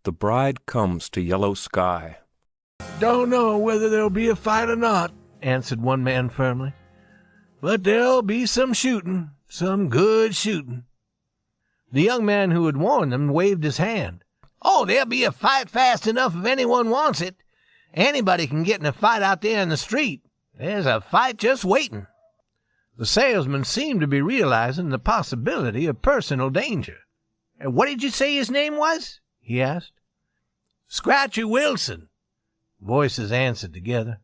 The bride comes to yellow sky. "Don't know whether there'll be a fight or not," answered one man firmly. "But there'll be some shooting, some good shooting." The young man who had warned them waved his hand. "Oh, there'll be a fight fast enough if anyone wants it. Anybody can get in a fight out there in the street. There's a fight just waiting." The salesman seemed to be realizing the possibility of personal danger. "What did you say his name was?" he asked. "Scratchy Wilson," voices answered together.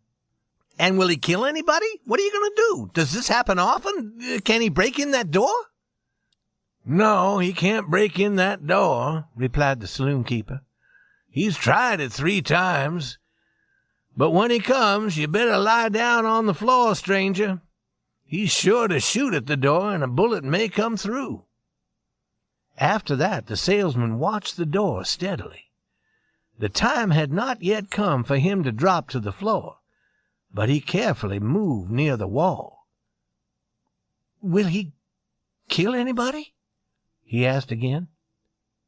"And will he kill anybody? What are you going to do? Does this happen often? Can he break in that door?" "No, he can't break in that door," replied the saloon keeper. "He's tried it 3 times. But when he comes, you better lie down on the floor, stranger. He's sure to shoot at the door, and a bullet may come through." After that, the salesman watched the door steadily. The time had not yet come for him to drop to the floor, but he carefully moved near the wall. "Will he kill anybody?" he asked again.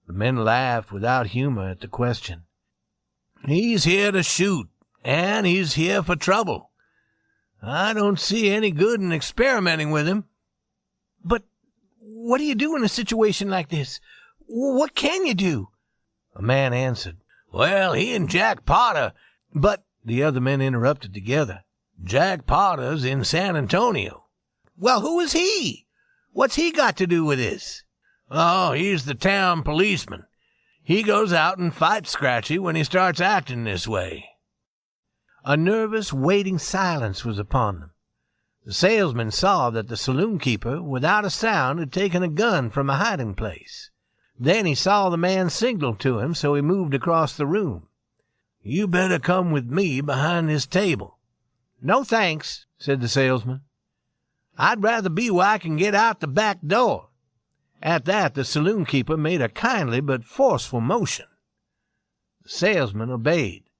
The men laughed without humor at the question. "He's here to shoot, and he's here for trouble. I don't see any good in experimenting with him." "But what do you do in a situation like this? What can you do?" A man answered. "Well, he and Jack Potter—" But the other men interrupted together. "Jack Potter's in San Antonio." "Well, who is he? What's he got to do with this?" "Oh, he's the town policeman. He goes out and fights Scratchy when he starts acting this way." A nervous, waiting silence was upon them. The salesman saw that the saloon keeper, without a sound, had taken a gun from a hiding place. Then he saw the man signal to him, so he moved across the room. "You better come with me behind this table." "No, thanks," said the salesman. "I'd rather be where I can get out the back door." At that, the saloon keeper made a kindly but forceful motion. The salesman obeyed,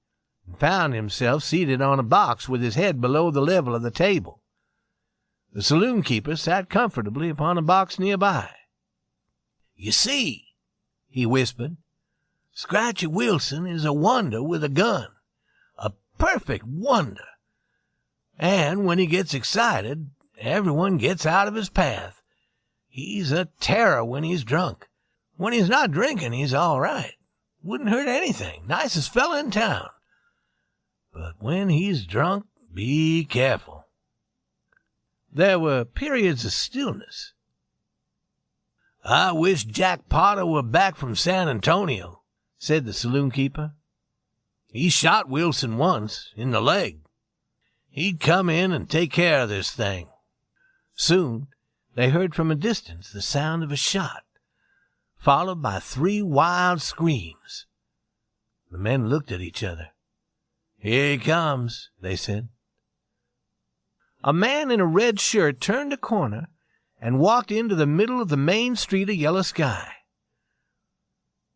and found himself seated on a box with his head below the level of the table. The saloon keeper sat comfortably upon a box nearby. "You see," he whispered, "Scratchy Wilson is a wonder with a gun, a perfect wonder. And when he gets excited, everyone gets out of his path. He's a terror when he's drunk. When he's not drinking, he's all right. Wouldn't hurt anything. Nicest fella in town. But when he's drunk, be careful." There were periods of stillness. "I wish Jack Potter were back from San Antonio," said the saloon keeper. "He shot Wilson once, in the leg. He'd come in and take care of this thing." Soon they heard from a distance the sound of a shot, followed by 3 wild screams. The men looked at each other. "Here he comes," they said. A man in a red shirt turned a corner and walked into the middle of the main street of Yellow Sky.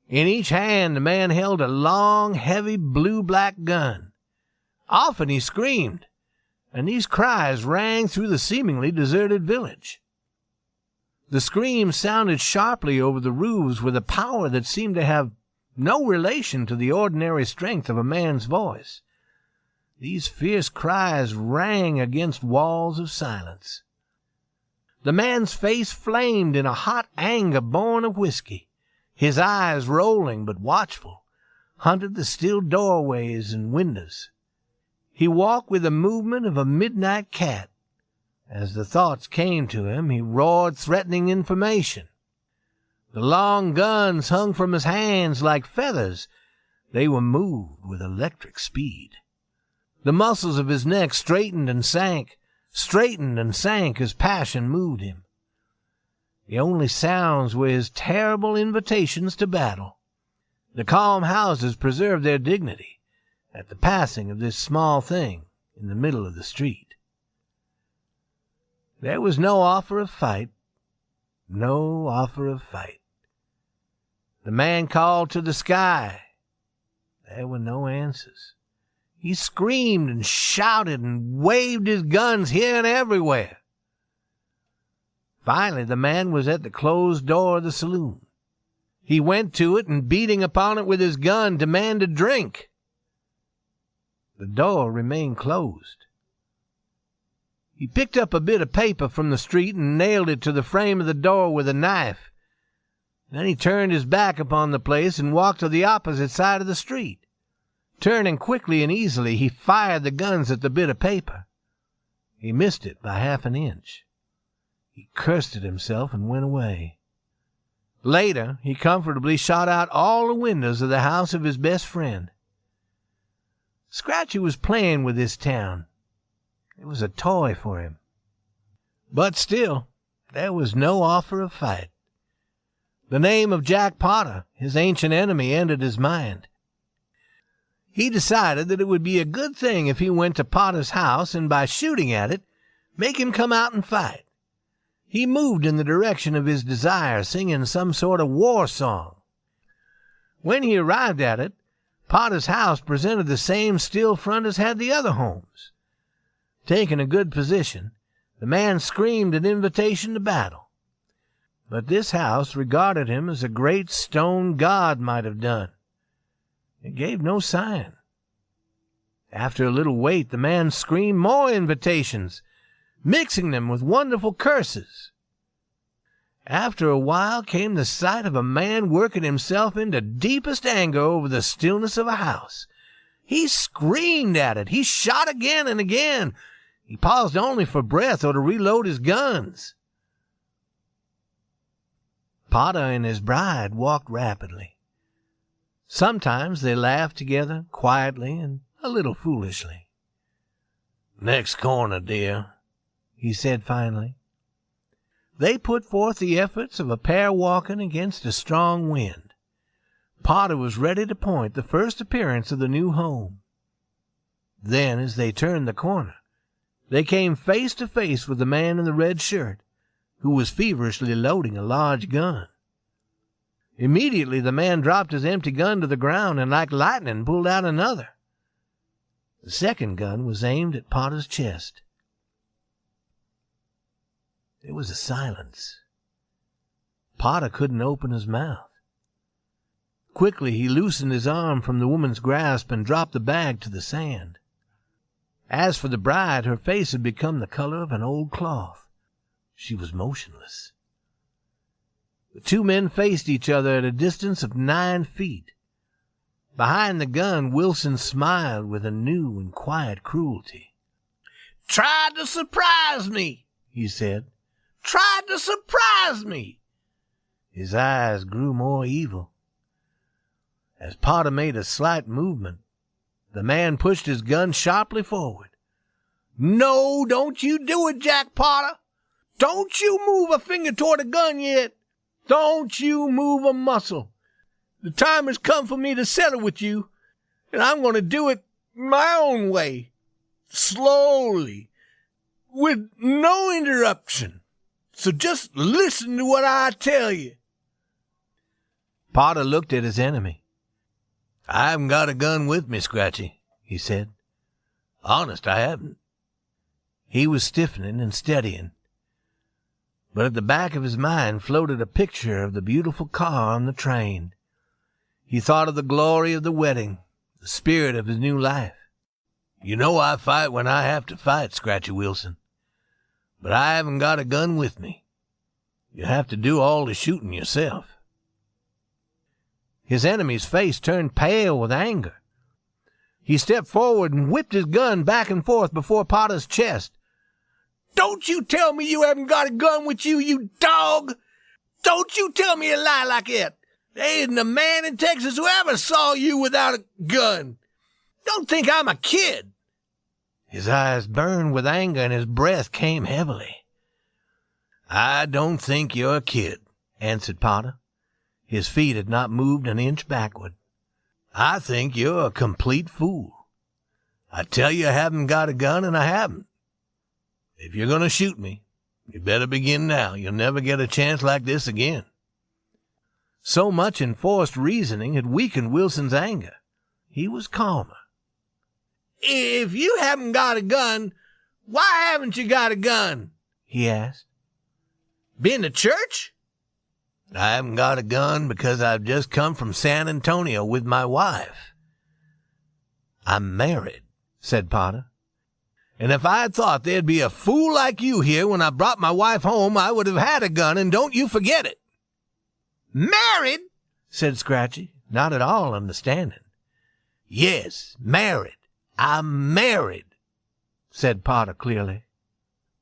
In each hand the man held a long, heavy, blue-black gun. Often he screamed, and these cries rang through the seemingly deserted village. The screams sounded sharply over the roofs with a power that seemed to have no relation to the ordinary strength of a man's voice. These fierce cries rang against walls of silence. The man's face flamed in a hot anger born of whiskey. His eyes, rolling but watchful, hunted the still doorways and windows. He walked with the movement of a midnight cat. As the thoughts came to him, he roared threatening information. The long guns hung from his hands like feathers. They were moved with electric speed. The muscles of his neck straightened and sank as passion moved him. The only sounds were his terrible invitations to battle. The calm houses preserved their dignity at the passing of this small thing in the middle of the street. There was no offer of fight. No offer of fight. The man called to the sky. There were no answers. He screamed and shouted and waved his guns here and everywhere. Finally, the man was at the closed door of the saloon. He went to it and, beating upon it with his gun, demanded drink. The door remained closed. He picked up a bit of paper from the street and nailed it to the frame of the door with a knife. Then he turned his back upon the place and walked to the opposite side of the street. Turning quickly and easily, he fired the guns at the bit of paper. He missed it by half an inch. He cursed at himself and went away. Later, he comfortably shot out all the windows of the house of his best friend. Scratchy was playing with this town. It was a toy for him. But still, there was no offer of fight. The name of Jack Potter, his ancient enemy, entered his mind. He decided that it would be a good thing if he went to Potter's house and, by shooting at it, make him come out and fight. He moved in the direction of his desire, singing some sort of war song. When he arrived at it, Potter's house presented the same still front as had the other homes. Taking a good position, the man screamed an invitation to battle. But this house regarded him as a great stone god might have done. It gave no sign. After a little wait, the man screamed more invitations, mixing them with wonderful curses. After a while came the sight of a man working himself into deepest anger over the stillness of a house. He screamed at it. He shot again and again. He paused only for breath or to reload his guns. Potter and his bride walked rapidly. Sometimes they laughed together, quietly and a little foolishly. "Next corner, dear," he said finally. They put forth the efforts of a pair walking against a strong wind. Potter was ready to point the first appearance of the new home. Then, as they turned the corner, they came face to face with the man in the red shirt, who was feverishly loading a large gun. Immediately the man dropped his empty gun to the ground and like lightning pulled out another. The second gun was aimed at Potter's chest. There was a silence. Potter couldn't open his mouth. Quickly he loosened his arm from the woman's grasp and dropped the bag to the sand. As for the bride, her face had become the color of an old cloth. She was motionless. The two men faced each other at a distance of 9 feet. Behind the gun, Wilson smiled with a new and quiet cruelty. "Tried to surprise me," he said. "Tried to surprise me." His eyes grew more evil. As Potter made a slight movement, the man pushed his gun sharply forward. "No, don't you do it, Jack Potter. Don't you move a finger toward the gun yet. Don't you move a muscle. The time has come for me to settle with you, and I'm going to do it my own way, slowly, with no interruption. So just listen to what I tell you." Potter looked at his enemy. "I haven't got a gun with me, Scratchy," he said. "Honest, I haven't." He was stiffening and steadying. But at the back of his mind floated a picture of the beautiful car on the train. He thought of the glory of the wedding, the spirit of his new life. "You know I fight when I have to fight, Scratchy Wilson. But I haven't got a gun with me. You have to do all the shooting yourself." His enemy's face turned pale with anger. He stepped forward and whipped his gun back and forth before Potter's chest. "Don't you tell me you haven't got a gun with you, you dog! Don't you tell me a lie like that! There isn't a man in Texas who ever saw you without a gun! Don't think I'm a kid!" His eyes burned with anger and his breath came heavily. "I don't think you're a kid," answered Potter. His feet had not moved an inch backward. "I think you're a complete fool. I tell you I haven't got a gun, and I haven't. If you're going to shoot me, you better begin now. You'll never get a chance like this again." So much enforced reasoning had weakened Wilson's anger. He was calmer. "If you haven't got a gun, why haven't you got a gun?" he asked. "Been to church?" I haven't got a gun because I've just come from San Antonio with my wife. I'm married, said Potter. And if I had thought there'd be a fool like you here when I brought my wife home, I would have had a gun, and don't you forget it. Married? Said Scratchy, not at all understanding. Yes, married. I'm married, said Potter clearly.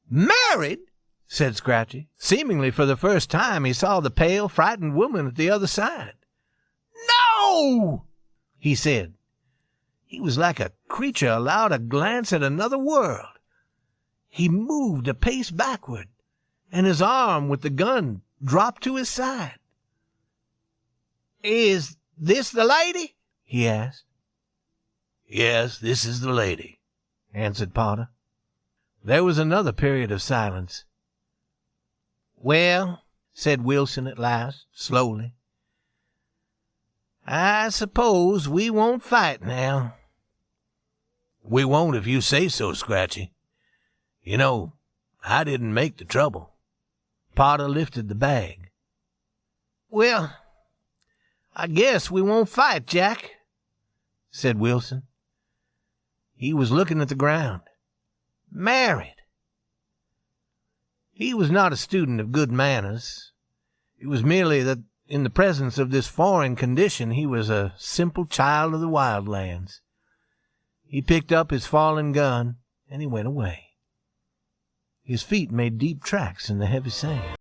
Married? Said Scratchy. Seemingly for the first time he saw the pale, frightened woman at the other side. No! He said. He was like a creature allowed a glance at another world. He moved a pace backward, and his arm with the gun dropped to his side. Is this the lady? He asked. Yes, this is the lady, answered Potter. There was another period of silence. Well, said Wilson at last, slowly, I suppose we won't fight now. We won't if you say so, Scratchy. You know, I didn't make the trouble. Potter lifted the bag. Well, I guess we won't fight, Jack, said Wilson. He was looking at the ground. Married. He was not a student of good manners. It was merely that in the presence of this foreign condition he was a simple child of the wild lands. He picked up his fallen gun, and he went away. His feet made deep tracks in the heavy sand.